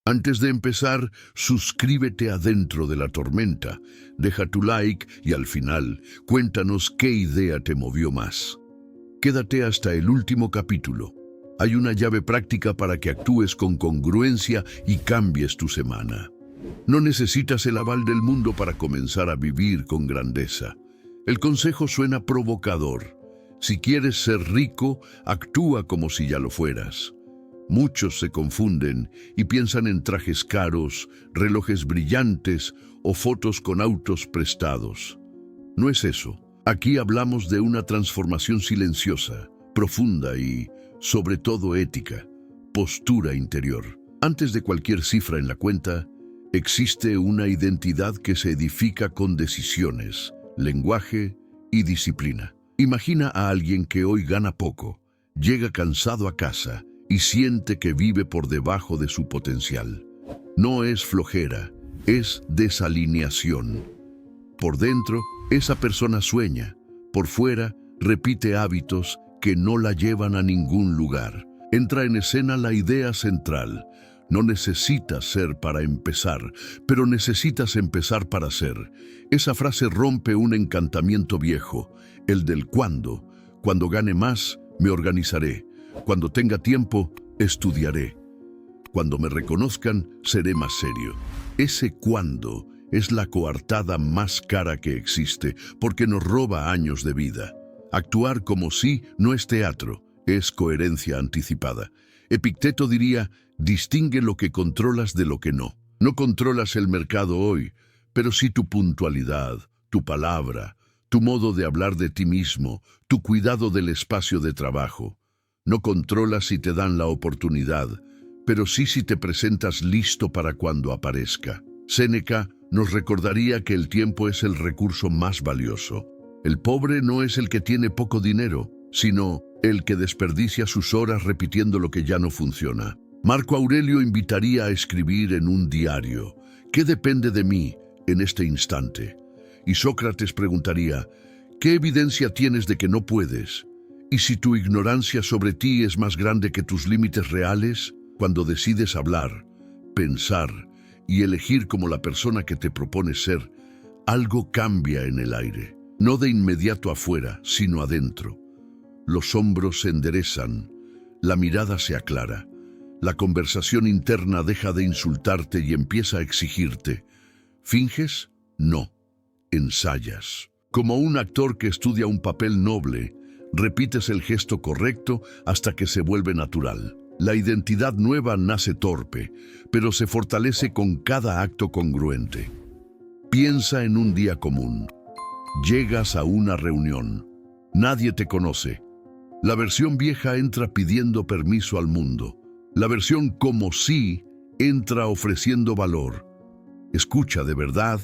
Antes de empezar, suscríbete a Dentro de la Tormenta, deja tu like y al final, cuéntanos qué idea te movió más. Quédate hasta el último capítulo. Hay una llave práctica para que actúes con congruencia y cambies tu semana. No necesitas el aval del mundo para comenzar a vivir con grandeza. El consejo suena provocador. Si quieres ser rico, actúa como si ya lo fueras. Muchos se confunden y piensan en trajes caros, relojes brillantes o fotos con autos prestados. No es eso. Aquí hablamos de una transformación silenciosa, profunda y, sobre todo, ética, postura interior. Antes de cualquier cifra en la cuenta, existe una identidad que se edifica con decisiones, lenguaje y disciplina. Imagina a alguien que hoy gana poco, llega cansado a casa y siente que vive por debajo de su potencial. No es flojera, es desalineación. Por dentro, esa persona sueña. Por fuera, repite hábitos que no la llevan a ningún lugar. Entra en escena la idea central. No necesitas ser para empezar, pero necesitas empezar para ser. Esa frase rompe un encantamiento viejo, el del cuándo. Cuando gane más, me organizaré. Cuando tenga tiempo, estudiaré. Cuando me reconozcan, seré más serio. Ese cuándo es la coartada más cara que existe, porque nos roba años de vida. Actuar como si no es teatro, es coherencia anticipada. Epicteto diría, distingue lo que controlas de lo que no. No controlas el mercado hoy, pero sí tu puntualidad, tu palabra, tu modo de hablar de ti mismo, tu cuidado del espacio de trabajo. No controlas si te dan la oportunidad, pero sí si te presentas listo para cuando aparezca. Séneca nos recordaría que el tiempo es el recurso más valioso. El pobre no es el que tiene poco dinero, sino el que desperdicia sus horas repitiendo lo que ya no funciona. Marco Aurelio invitaría a escribir en un diario, ¿qué depende de mí en este instante? Y Sócrates preguntaría, ¿qué evidencia tienes de que no puedes? Y si tu ignorancia sobre ti es más grande que tus límites reales, cuando decides hablar, pensar y elegir como la persona que te propones ser, algo cambia en el aire. No de inmediato afuera, sino adentro. Los hombros se enderezan, la mirada se aclara, la conversación interna deja de insultarte y empieza a exigirte. ¿Finges? No. Ensayas. Como un actor que estudia un papel noble, repites el gesto correcto hasta que se vuelve natural. La identidad nueva nace torpe, pero se fortalece con cada acto congruente. Piensa en un día común. Llegas a una reunión. Nadie te conoce. La versión vieja entra pidiendo permiso al mundo. La versión como sí entra ofreciendo valor. Escucha de verdad,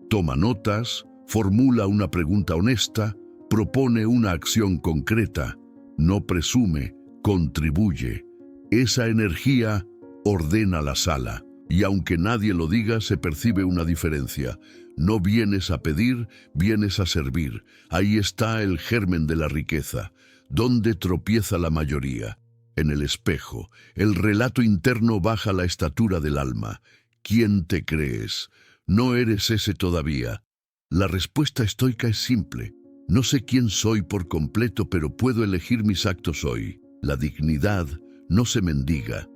toma notas, formula una pregunta honesta, propone una acción concreta, no presume, contribuye. Esa energía ordena la sala, y aunque nadie lo diga, se percibe una diferencia. No vienes a pedir, vienes a servir. Ahí está el germen de la riqueza. ¿Dónde tropieza la mayoría? En el espejo. El relato interno baja la estatura del alma. ¿Quién te crees? No eres ese todavía. La respuesta estoica es simple. No sé quién soy por completo, pero puedo elegir mis actos hoy. La dignidad no se mendiga,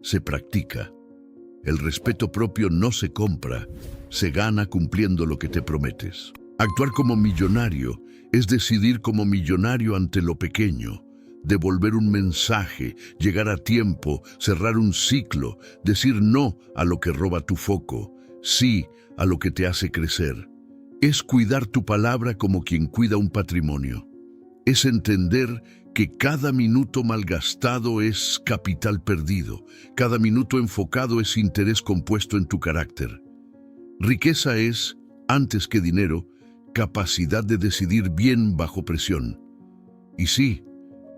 se practica. El respeto propio no se compra, se gana cumpliendo lo que te prometes. Actuar como millonario es decidir como millonario ante lo pequeño, devolver un mensaje, llegar a tiempo, cerrar un ciclo, decir no a lo que roba tu foco, sí a lo que te hace crecer. Es cuidar tu palabra como quien cuida un patrimonio. Es entender que cada minuto malgastado es capital perdido, cada minuto enfocado es interés compuesto en tu carácter. Riqueza es, antes que dinero, capacidad de decidir bien bajo presión. Y sí,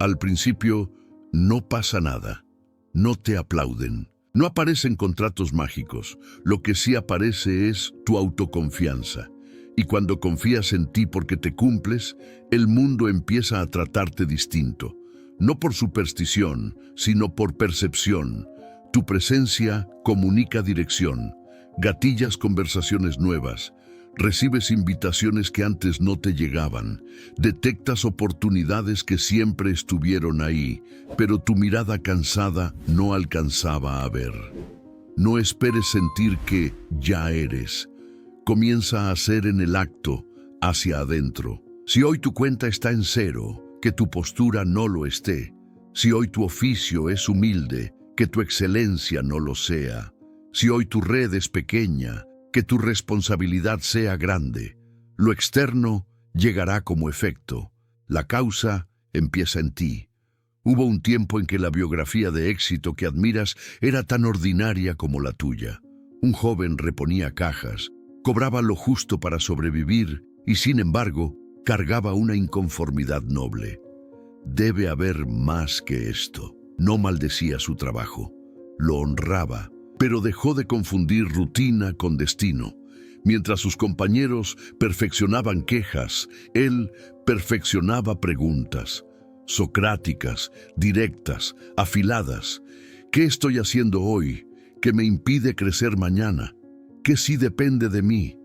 al principio no pasa nada, no te aplauden, no aparecen contratos mágicos, lo que sí aparece es tu autoconfianza. Y cuando confías en ti porque te cumples, el mundo empieza a tratarte distinto. No por superstición, sino por percepción. Tu presencia comunica dirección, gatillas conversaciones nuevas, recibes invitaciones que antes no te llegaban, detectas oportunidades que siempre estuvieron ahí, pero tu mirada cansada no alcanzaba a ver. No esperes sentir que ya eres. Comienza a ser en el acto, hacia adentro. Si hoy tu cuenta está en cero, que tu postura no lo esté. Si hoy tu oficio es humilde, que tu excelencia no lo sea. Si hoy tu red es pequeña, que tu responsabilidad sea grande. Lo externo llegará como efecto. La causa empieza en ti. Hubo un tiempo en que la biografía de éxito que admiras era tan ordinaria como la tuya. Un joven reponía cajas, cobraba lo justo para sobrevivir y, sin embargo, cargaba una inconformidad noble. Debe haber más que esto. No maldecía su trabajo, lo honraba, pero dejó de confundir rutina con destino. Mientras sus compañeros perfeccionaban quejas, él perfeccionaba preguntas, socráticas, directas, afiladas. ¿Qué estoy haciendo hoy que me impide crecer mañana? ¿Qué sí depende de mí?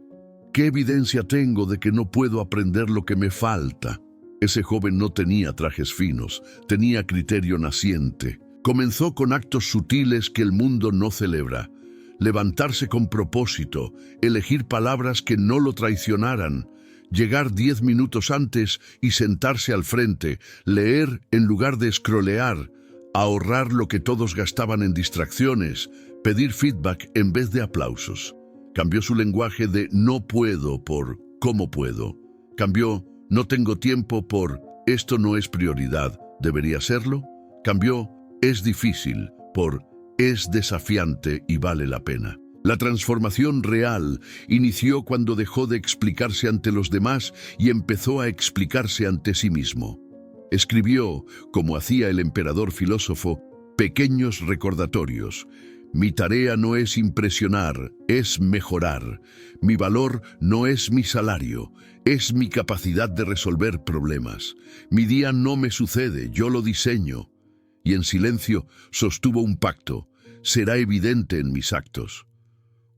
¿Qué evidencia tengo de que no puedo aprender lo que me falta? Ese joven no tenía trajes finos, tenía criterio naciente. Comenzó con actos sutiles que el mundo no celebra. Levantarse con propósito, elegir palabras que no lo traicionaran, llegar 10 minutos antes y sentarse al frente, leer en lugar de scrollear, ahorrar lo que todos gastaban en distracciones, pedir feedback en vez de aplausos. Cambió su lenguaje de no puedo por cómo puedo. Cambió no tengo tiempo por esto no es prioridad, ¿debería serlo? Cambió es difícil por es desafiante y vale la pena. La transformación real inició cuando dejó de explicarse ante los demás y empezó a explicarse ante sí mismo. Escribió, como hacía el emperador filósofo, pequeños recordatorios. Mi tarea no es impresionar, es mejorar. Mi valor no es mi salario, es mi capacidad de resolver problemas. Mi día no me sucede, yo lo diseño. Y en silencio sostuvo un pacto. Será evidente en mis actos.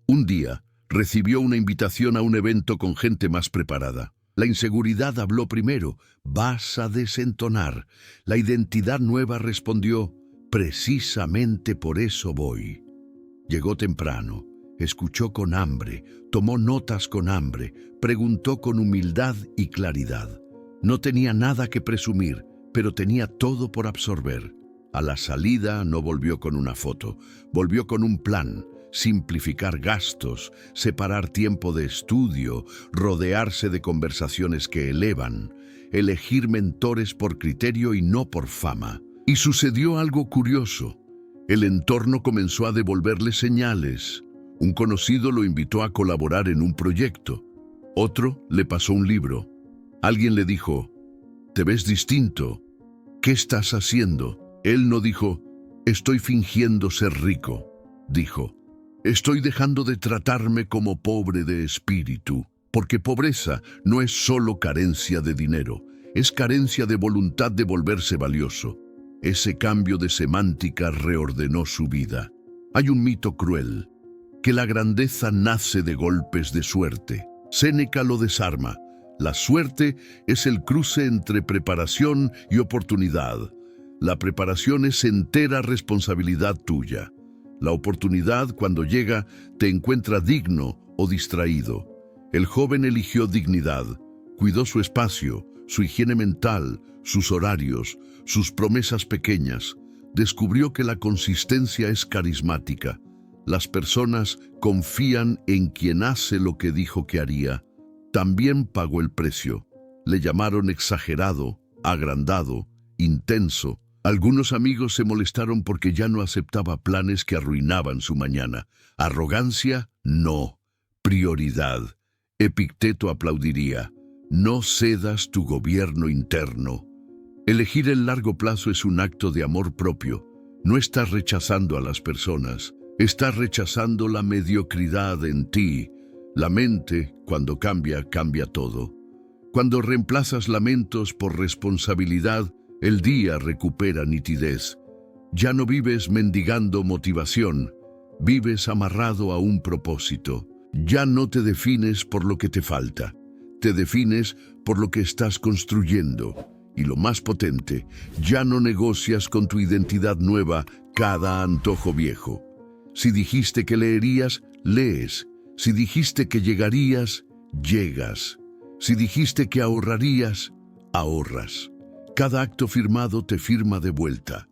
Un día recibió una invitación a un evento con gente más preparada. La inseguridad habló primero. Vas a desentonar. La identidad nueva respondió. Precisamente por eso voy. Llegó temprano, escuchó con hambre, tomó notas con hambre, preguntó con humildad y claridad. No tenía nada que presumir, pero tenía todo por absorber. A la salida no volvió con una foto, volvió con un plan: simplificar gastos, separar tiempo de estudio, rodearse de conversaciones que elevan, elegir mentores por criterio y no por fama. Y sucedió algo curioso. El entorno comenzó a devolverle señales. Un conocido lo invitó a colaborar en un proyecto. Otro le pasó un libro. Alguien le dijo, «Te ves distinto. ¿Qué estás haciendo?» Él no dijo, «Estoy fingiendo ser rico». Dijo, «Estoy dejando de tratarme como pobre de espíritu, porque pobreza no es solo carencia de dinero, es carencia de voluntad de volverse valioso». Ese cambio de semántica reordenó su vida. Hay un mito cruel, que la grandeza nace de golpes de suerte. Séneca lo desarma. La suerte es el cruce entre preparación y oportunidad. La preparación es entera responsabilidad tuya. La oportunidad, cuando llega, te encuentra digno o distraído. El joven eligió dignidad, cuidó su espacio, su higiene mental, sus horarios, sus promesas pequeñas. Descubrió que la consistencia es carismática. Las personas confían en quien hace lo que dijo que haría. También pagó el precio. Le llamaron exagerado, agrandado, intenso. Algunos amigos se molestaron porque ya no aceptaba planes que arruinaban su mañana. Arrogancia, no. Prioridad. Epicteto aplaudiría. No cedas tu gobierno interno. Elegir el largo plazo es un acto de amor propio. No estás rechazando a las personas, estás rechazando la mediocridad en ti. La mente, cuando cambia, cambia todo. Cuando reemplazas lamentos por responsabilidad, el día recupera nitidez. Ya no vives mendigando motivación, vives amarrado a un propósito. Ya no te defines por lo que te falta, te defines por lo que estás construyendo. Y lo más potente, ya no negocias con tu identidad nueva cada antojo viejo. Si dijiste que leerías, lees. Si dijiste que llegarías, llegas. Si dijiste que ahorrarías, ahorras. Cada acto firmado te firma de vuelta.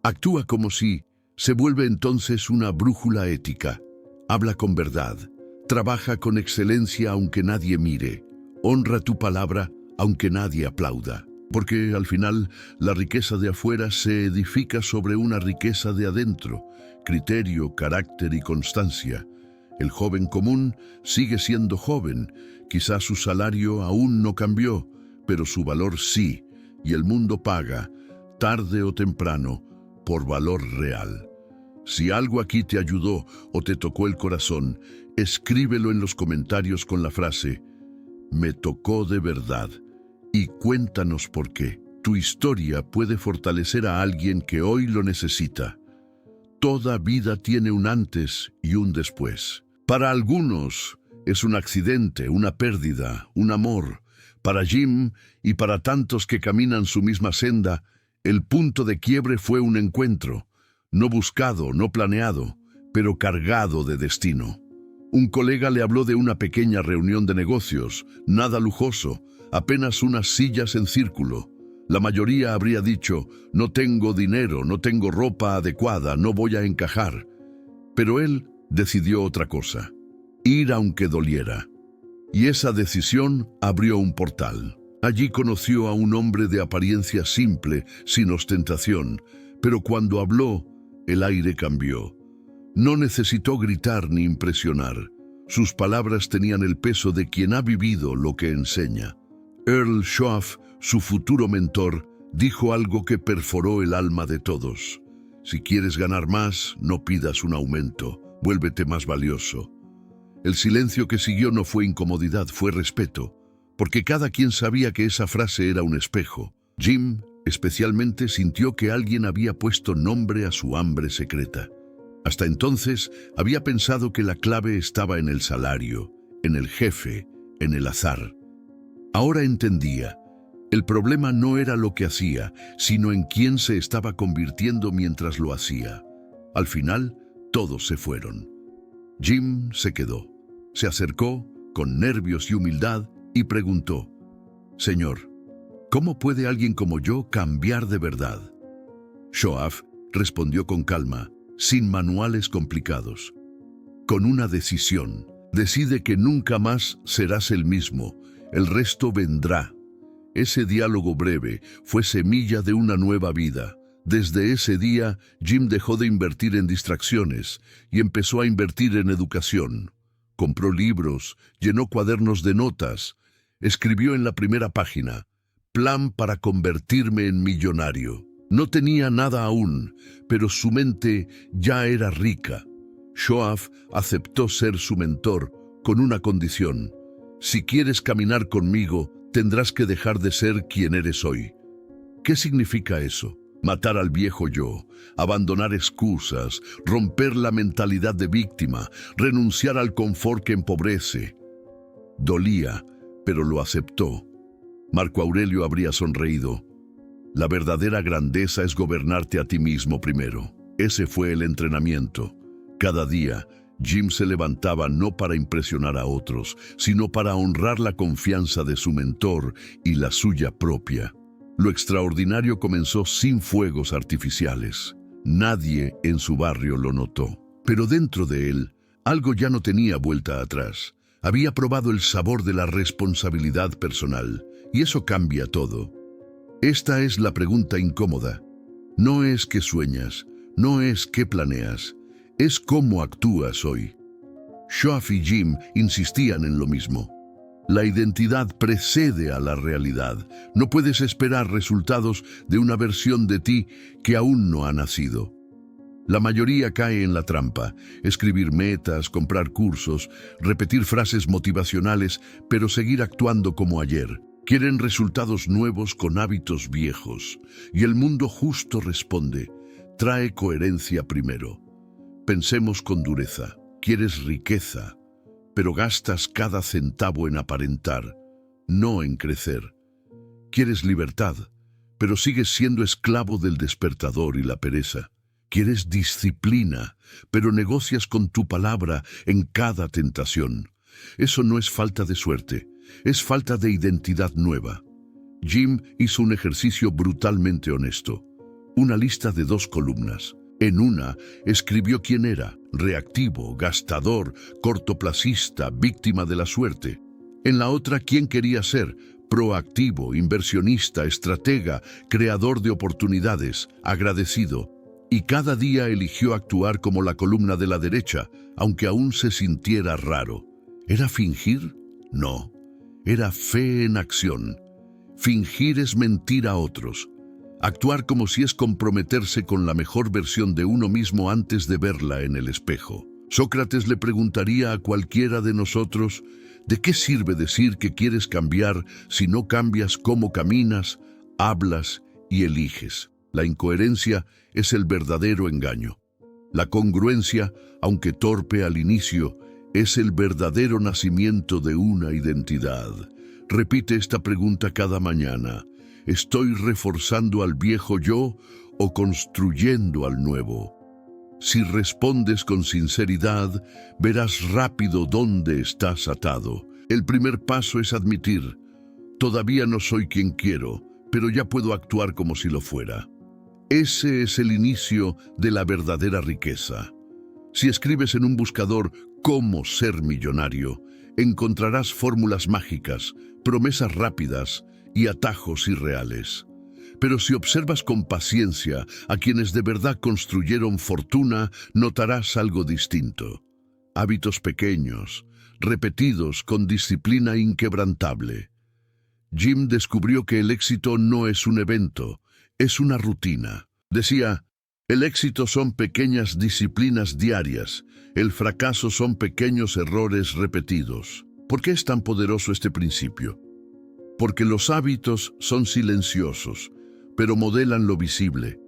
Actúa como si se vuelve entonces una brújula ética. Habla con verdad. Trabaja con excelencia aunque nadie mire. Honra tu palabra aunque nadie aplauda. Porque al final la riqueza de afuera se edifica sobre una riqueza de adentro, criterio, carácter y constancia. El joven común sigue siendo joven, quizás su salario aún no cambió, pero su valor sí, y el mundo paga, tarde o temprano, por valor real. Si algo aquí te ayudó o te tocó el corazón, escríbelo en los comentarios con la frase «Me tocó de verdad» y cuéntanos por qué. Tu historia puede fortalecer a alguien que hoy lo necesita. Toda vida tiene un antes y un después. Para algunos es un accidente, una pérdida, un amor. Para Jim y para tantos que caminan su misma senda, el punto de quiebre fue un encuentro, no buscado, no planeado, pero cargado de destino. Un colega le habló de una pequeña reunión de negocios, nada lujoso, apenas unas sillas en círculo. La mayoría habría dicho, no tengo dinero, no tengo ropa adecuada, no voy a encajar. Pero él decidió otra cosa, ir aunque doliera. Y esa decisión abrió un portal. Allí conoció a un hombre de apariencia simple, sin ostentación, pero cuando habló, el aire cambió. No necesitó gritar ni impresionar. Sus palabras tenían el peso de quien ha vivido lo que enseña. Earl Shoaff, su futuro mentor, dijo algo que perforó el alma de todos. Si quieres ganar más, no pidas un aumento, vuélvete más valioso. El silencio que siguió no fue incomodidad, fue respeto, porque cada quien sabía que esa frase era un espejo. Jim, especialmente, sintió que alguien había puesto nombre a su hambre secreta. Hasta entonces, había pensado que la clave estaba en el salario, en el jefe, en el azar. Ahora entendía, el problema no era lo que hacía, sino en quién se estaba convirtiendo mientras lo hacía. Al final, todos se fueron. Jim se quedó. Se acercó, con nervios y humildad, y preguntó, «Señor, ¿cómo puede alguien como yo cambiar de verdad?» Shoaff respondió con calma, sin manuales complicados. «Con una decisión. Decide que nunca más serás el mismo. El resto vendrá». Ese diálogo breve fue semilla de una nueva vida. Desde ese día, Jim dejó de invertir en distracciones y empezó a invertir en educación. Compró libros, llenó cuadernos de notas, escribió en la primera página, «Plan para convertirme en millonario». No tenía nada aún, pero su mente ya era rica. Shoaff aceptó ser su mentor con una condición. «Si quieres caminar conmigo, tendrás que dejar de ser quien eres hoy». ¿Qué significa eso? Matar al viejo yo, abandonar excusas, romper la mentalidad de víctima, renunciar al confort que empobrece. Dolía, pero lo aceptó. Marco Aurelio habría sonreído. La verdadera grandeza es gobernarte a ti mismo primero. Ese fue el entrenamiento. Cada día, Jim se levantaba no para impresionar a otros, sino para honrar la confianza de su mentor y la suya propia. Lo extraordinario comenzó sin fuegos artificiales. Nadie en su barrio lo notó. Pero dentro de él, algo ya no tenía vuelta atrás. Había probado el sabor de la responsabilidad personal, y eso cambia todo. Esta es la pregunta incómoda. No es qué sueñas, no es qué planeas, es cómo actúas hoy. Shoaff y Jim insistían en lo mismo. La identidad precede a la realidad. No puedes esperar resultados de una versión de ti que aún no ha nacido. La mayoría cae en la trampa. Escribir metas, comprar cursos, repetir frases motivacionales, pero seguir actuando como ayer. Quieren resultados nuevos con hábitos viejos. Y el mundo justo responde, trae coherencia primero. Pensemos con dureza. Quieres riqueza, pero gastas cada centavo en aparentar, no en crecer. Quieres libertad, pero sigues siendo esclavo del despertador y la pereza. Quieres disciplina, pero negocias con tu palabra en cada tentación. Eso no es falta de suerte, es falta de identidad nueva. Jim hizo un ejercicio brutalmente honesto. Una lista de 2 columnas. En una, escribió quién era: reactivo, gastador, cortoplacista, víctima de la suerte. En la otra, quién quería ser: proactivo, inversionista, estratega, creador de oportunidades, agradecido. Y cada día eligió actuar como la columna de la derecha, aunque aún se sintiera raro. ¿Era fingir? No. Era fe en acción. Fingir es mentir a otros. Actuar como si es comprometerse con la mejor versión de uno mismo antes de verla en el espejo. Sócrates le preguntaría a cualquiera de nosotros: ¿de qué sirve decir que quieres cambiar si no cambias cómo caminas, hablas y eliges? La incoherencia es el verdadero engaño. La congruencia, aunque torpe al inicio, es el verdadero nacimiento de una identidad. Repite esta pregunta cada mañana: ¿estoy reforzando al viejo yo o construyendo al nuevo? Si respondes con sinceridad, verás rápido dónde estás atado. El primer paso es admitir: todavía no soy quien quiero, pero ya puedo actuar como si lo fuera. Ese es el inicio de la verdadera riqueza. Si escribes en un buscador «cómo ser millonario», encontrarás fórmulas mágicas, promesas rápidas y atajos irreales. Pero si observas con paciencia a quienes de verdad construyeron fortuna, notarás algo distinto. Hábitos pequeños, repetidos con disciplina inquebrantable. Jim descubrió que el éxito no es un evento, es una rutina. Decía: el éxito son pequeñas disciplinas diarias, el fracaso son pequeños errores repetidos. ¿Por qué es tan poderoso este principio? Porque los hábitos son silenciosos, pero modelan lo visible.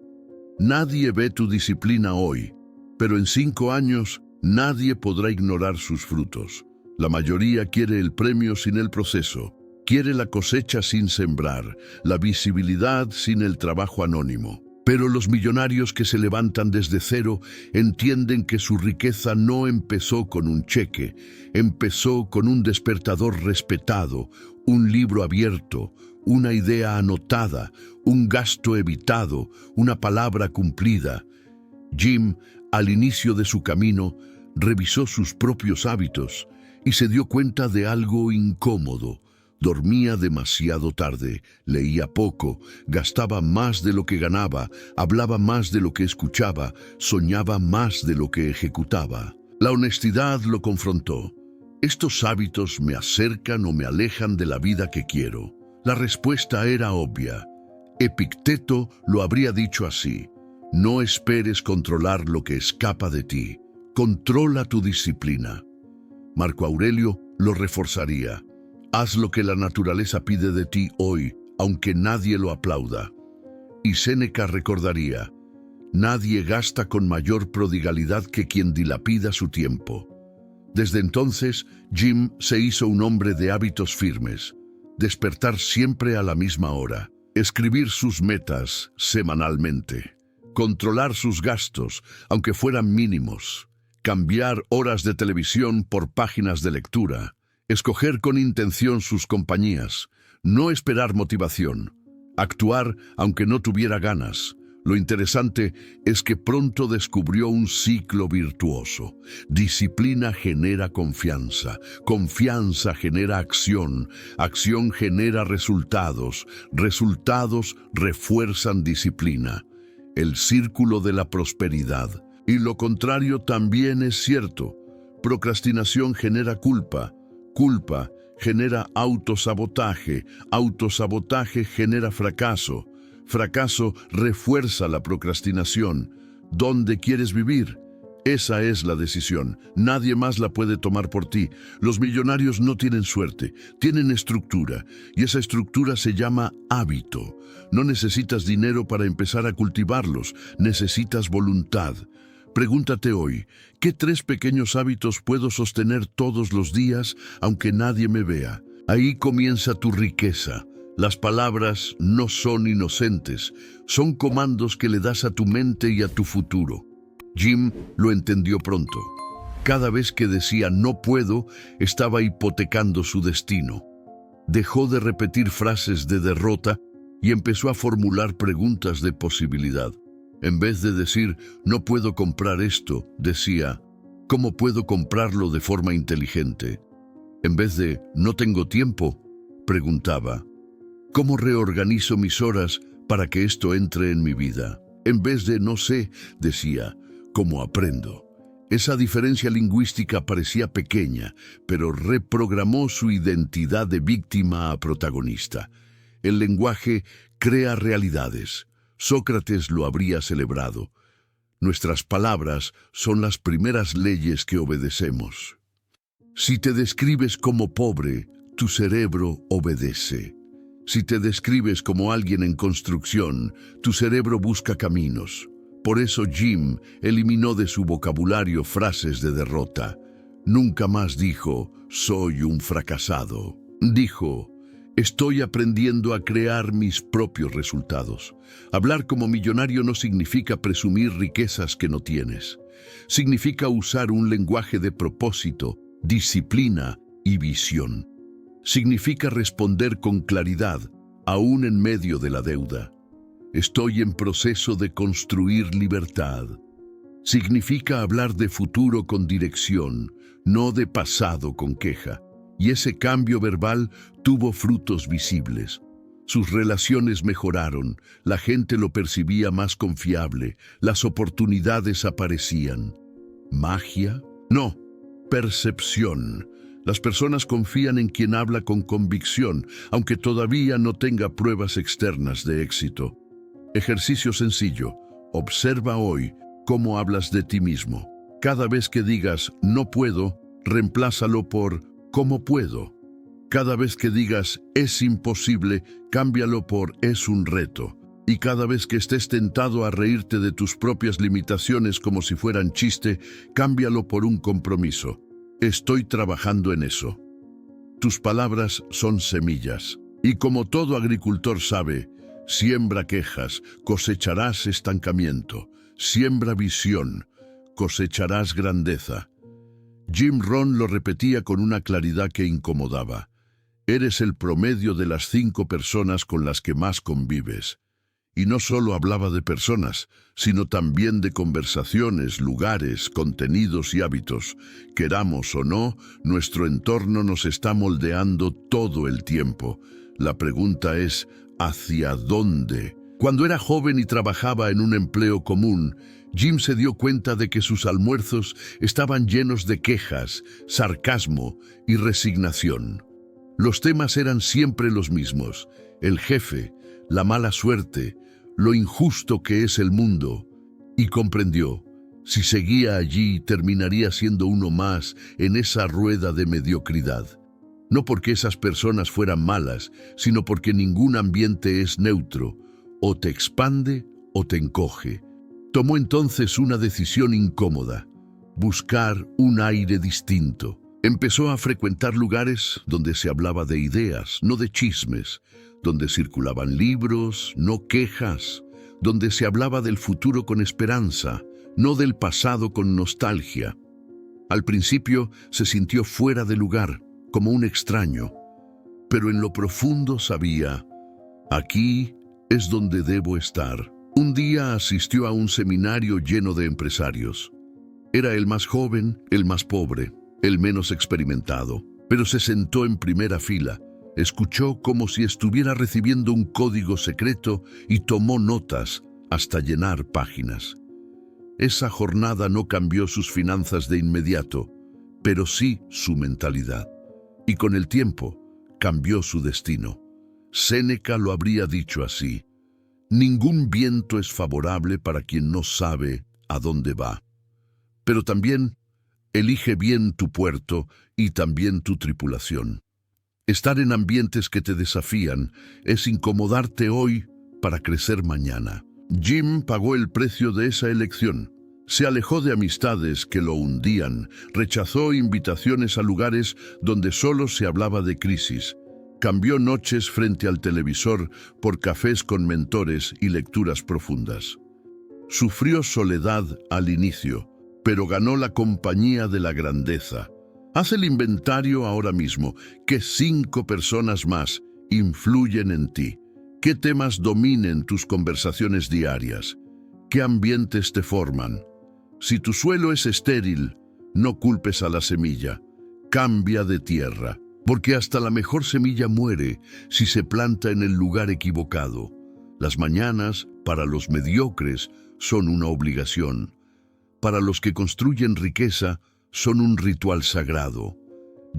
Nadie ve tu disciplina hoy, pero en 5 años nadie podrá ignorar sus frutos. La mayoría quiere el premio sin el proceso. Quiere la cosecha sin sembrar, la visibilidad sin el trabajo anónimo. Pero los millonarios que se levantan desde cero entienden que su riqueza no empezó con un cheque, empezó con un despertador respetado, un libro abierto, una idea anotada, un gasto evitado, una palabra cumplida. Jim, al inicio de su camino, revisó sus propios hábitos y se dio cuenta de algo incómodo. Dormía demasiado tarde, leía poco, gastaba más de lo que ganaba, hablaba más de lo que escuchaba, soñaba más de lo que ejecutaba. La honestidad lo confrontó. ¿Estos hábitos me acercan o me alejan de la vida que quiero? La respuesta era obvia. Epicteto lo habría dicho así: no esperes controlar lo que escapa de ti, controla tu disciplina. Marco Aurelio lo reforzaría: haz lo que la naturaleza pide de ti hoy, aunque nadie lo aplauda. Y Séneca recordaría: nadie gasta con mayor prodigalidad que quien dilapida su tiempo. Desde entonces, Jim se hizo un hombre de hábitos firmes: despertar siempre a la misma hora, escribir sus metas semanalmente, controlar sus gastos, aunque fueran mínimos, cambiar horas de televisión por páginas de lectura, escoger con intención sus compañías, no esperar motivación, actuar aunque no tuviera ganas. Lo interesante es que pronto descubrió un ciclo virtuoso. Disciplina genera confianza, confianza genera acción, acción genera resultados, resultados refuerzan disciplina. El círculo de la prosperidad. Y lo contrario también es cierto. Procrastinación genera culpa. Culpa genera autosabotaje, autosabotaje genera fracaso, fracaso refuerza la procrastinación. ¿Dónde quieres vivir? Esa es la decisión. Nadie más la puede tomar por ti. Los millonarios no tienen suerte, tienen estructura, y esa estructura se llama hábito. No necesitas dinero para empezar a cultivarlos, necesitas voluntad. Pregúntate hoy, ¿qué 3 pequeños hábitos puedo sostener todos los días aunque nadie me vea? Ahí comienza tu riqueza. Las palabras no son inocentes, son comandos que le das a tu mente y a tu futuro. Jim lo entendió pronto. Cada vez que decía no puedo, estaba hipotecando su destino. Dejó de repetir frases de derrota y empezó a formular preguntas de posibilidad. En vez de decir no puedo comprar esto, decía ¿cómo puedo comprarlo de forma inteligente? En vez de no tengo tiempo, preguntaba ¿cómo reorganizo mis horas para que esto entre en mi vida? En vez de no sé, decía ¿cómo aprendo? Esa diferencia lingüística parecía pequeña, pero reprogramó su identidad de víctima a protagonista. El lenguaje crea realidades. Sócrates lo habría celebrado. Nuestras palabras son las primeras leyes que obedecemos. Si te describes como pobre, tu cerebro obedece. Si te describes como alguien en construcción, tu cerebro busca caminos. Por eso Jim eliminó de su vocabulario frases de derrota. Nunca más dijo, soy un fracasado. Dijo, estoy aprendiendo a crear mis propios resultados. Hablar como millonario no significa presumir riquezas que no tienes. Significa usar un lenguaje de propósito, disciplina y visión. Significa responder con claridad, aún en medio de la deuda. Estoy en proceso de construir libertad. Significa hablar de futuro con dirección, no de pasado con queja. Y ese cambio verbal tuvo frutos visibles. Sus relaciones mejoraron, la gente lo percibía más confiable, las oportunidades aparecían. ¿Magia? No, percepción. Las personas confían en quien habla con convicción, aunque todavía no tenga pruebas externas de éxito. Ejercicio sencillo. Observa hoy cómo hablas de ti mismo. Cada vez que digas no puedo, reemplázalo por ¿cómo puedo? Cada vez que digas es imposible, cámbialo por es un reto. Y cada vez que estés tentado a reírte de tus propias limitaciones como si fueran chiste, cámbialo por un compromiso. Estoy trabajando en eso. Tus palabras son semillas. Y como todo agricultor sabe, siembra quejas, cosecharás estancamiento. Siembra visión, cosecharás grandeza. Jim Rohn lo repetía con una claridad que incomodaba. Eres el promedio de las 5 personas con las que más convives. Y no solo hablaba de personas, sino también de conversaciones, lugares, contenidos y hábitos. Queramos o no, nuestro entorno nos está moldeando todo el tiempo. La pregunta es, ¿hacia dónde? Cuando era joven y trabajaba en un empleo común, Jim se dio cuenta de que sus almuerzos estaban llenos de quejas, sarcasmo y resignación. Los temas eran siempre los mismos: el jefe, la mala suerte, lo injusto que es el mundo. Y comprendió, si seguía allí terminaría siendo uno más en esa rueda de mediocridad. No porque esas personas fueran malas, sino porque ningún ambiente es neutro, o te expande o te encoge. Tomó entonces una decisión incómoda: buscar un aire distinto. Empezó a frecuentar lugares donde se hablaba de ideas, no de chismes, donde circulaban libros, no quejas, donde se hablaba del futuro con esperanza, no del pasado con nostalgia. Al principio se sintió fuera de lugar, como un extraño, pero en lo profundo sabía, aquí es donde debo estar. Un día asistió a un seminario lleno de empresarios. Era el más joven, el más pobre, el menos experimentado, pero se sentó en primera fila. Escuchó como si estuviera recibiendo un código secreto y tomó notas hasta llenar páginas. Esa jornada no cambió sus finanzas de inmediato, pero sí su mentalidad. Y con el tiempo cambió su destino. Séneca lo habría dicho así: ningún viento es favorable para quien no sabe a dónde va. Pero también elige bien tu puerto y también tu tripulación. Estar en ambientes que te desafían es incomodarte hoy para crecer mañana. Jim pagó el precio de esa elección. Se alejó de amistades que lo hundían, rechazó invitaciones a lugares donde solo se hablaba de crisis, cambió noches frente al televisor por cafés con mentores y lecturas profundas. Sufrió soledad al inicio, pero ganó la compañía de la grandeza. Haz el inventario ahora mismo. ¿Qué 5 personas más influyen en ti? ¿Qué temas dominen tus conversaciones diarias? ¿Qué ambientes te forman? Si tu suelo es estéril, no culpes a la semilla. Cambia de tierra, porque hasta la mejor semilla muere si se planta en el lugar equivocado. Las mañanas, para los mediocres, son una obligación. Para los que construyen riqueza, son un ritual sagrado.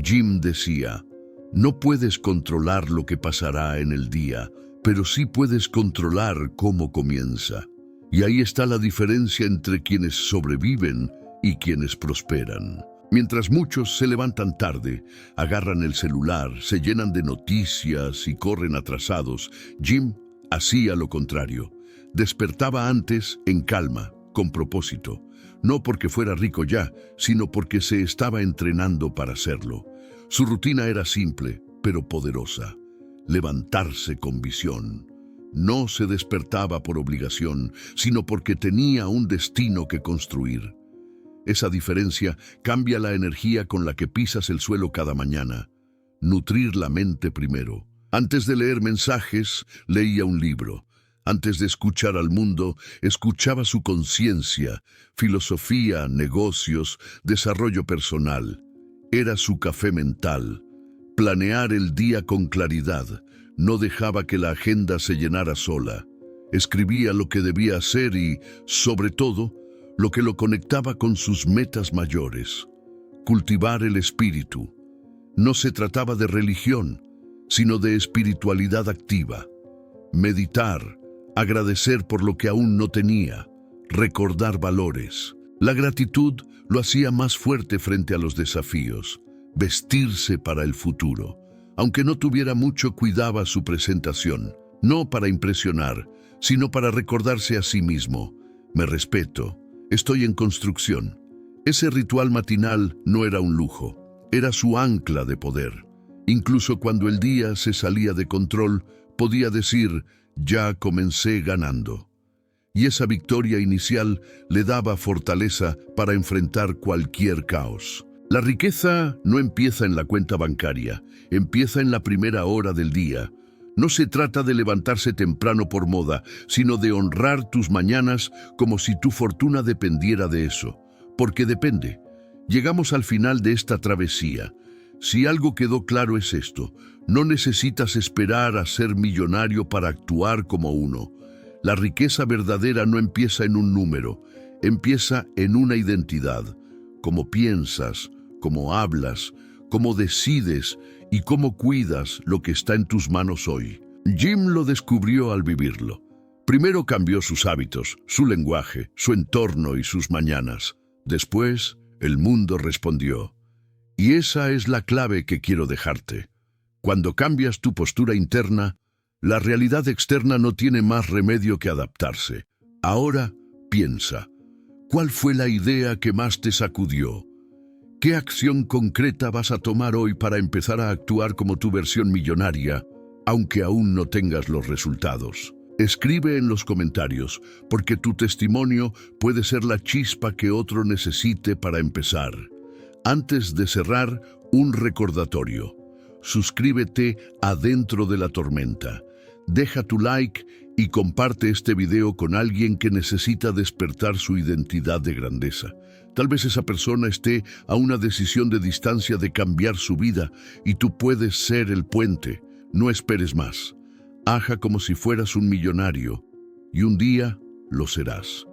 Jim decía, no puedes controlar lo que pasará en el día, pero sí puedes controlar cómo comienza. Y ahí está la diferencia entre quienes sobreviven y quienes prosperan. Mientras muchos se levantan tarde, agarran el celular, se llenan de noticias y corren atrasados, Jim hacía lo contrario. Despertaba antes en calma, con propósito. No porque fuera rico ya, sino porque se estaba entrenando para hacerlo. Su rutina era simple, pero poderosa. Levantarse con visión. No se despertaba por obligación, sino porque tenía un destino que construir. Esa diferencia cambia la energía con la que pisas el suelo cada mañana. Nutrir la mente primero. Antes de leer mensajes, leía un libro. Antes de escuchar al mundo, escuchaba su conciencia, filosofía, negocios, desarrollo personal. Era su café mental. Planear el día con claridad. No dejaba que la agenda se llenara sola. Escribía lo que debía hacer y, sobre todo, lo que lo conectaba con sus metas mayores. Cultivar el espíritu. No se trataba de religión, sino de espiritualidad activa. Meditar, agradecer por lo que aún no tenía, recordar valores. La gratitud lo hacía más fuerte frente a los desafíos. Vestirse para el futuro. Aunque no tuviera mucho, cuidaba su presentación, no para impresionar, sino para recordarse a sí mismo. Me respeto, estoy en construcción. Ese ritual matinal no era un lujo, era su ancla de poder. Incluso cuando el día se salía de control, podía decir, ya comencé ganando. Y esa victoria inicial le daba fortaleza para enfrentar cualquier caos. La riqueza no empieza en la cuenta bancaria, empieza en la primera hora del día. No se trata de levantarse temprano por moda, sino de honrar tus mañanas como si tu fortuna dependiera de eso. Porque depende. Llegamos al final de esta travesía. Si algo quedó claro es esto: no necesitas esperar a ser millonario para actuar como uno. La riqueza verdadera no empieza en un número, empieza en una identidad. Cómo piensas, cómo hablas, cómo decides y cómo cuidas lo que está en tus manos hoy. Jim lo descubrió al vivirlo. Primero cambió sus hábitos, su lenguaje, su entorno y sus mañanas. Después, el mundo respondió. Y esa es la clave que quiero dejarte. Cuando cambias tu postura interna, la realidad externa no tiene más remedio que adaptarse. Ahora, piensa. ¿Cuál fue la idea que más te sacudió? ¿Qué acción concreta vas a tomar hoy para empezar a actuar como tu versión millonaria, aunque aún no tengas los resultados? Escribe en los comentarios, porque tu testimonio puede ser la chispa que otro necesite para empezar. Antes de cerrar, un recordatorio. Suscríbete a Dentro de la Tormenta. Deja tu like y comparte este video con alguien que necesita despertar su identidad de grandeza. Tal vez esa persona esté a una decisión de distancia de cambiar su vida y tú puedes ser el puente. No esperes más. Haga como si fueras un millonario y un día lo serás.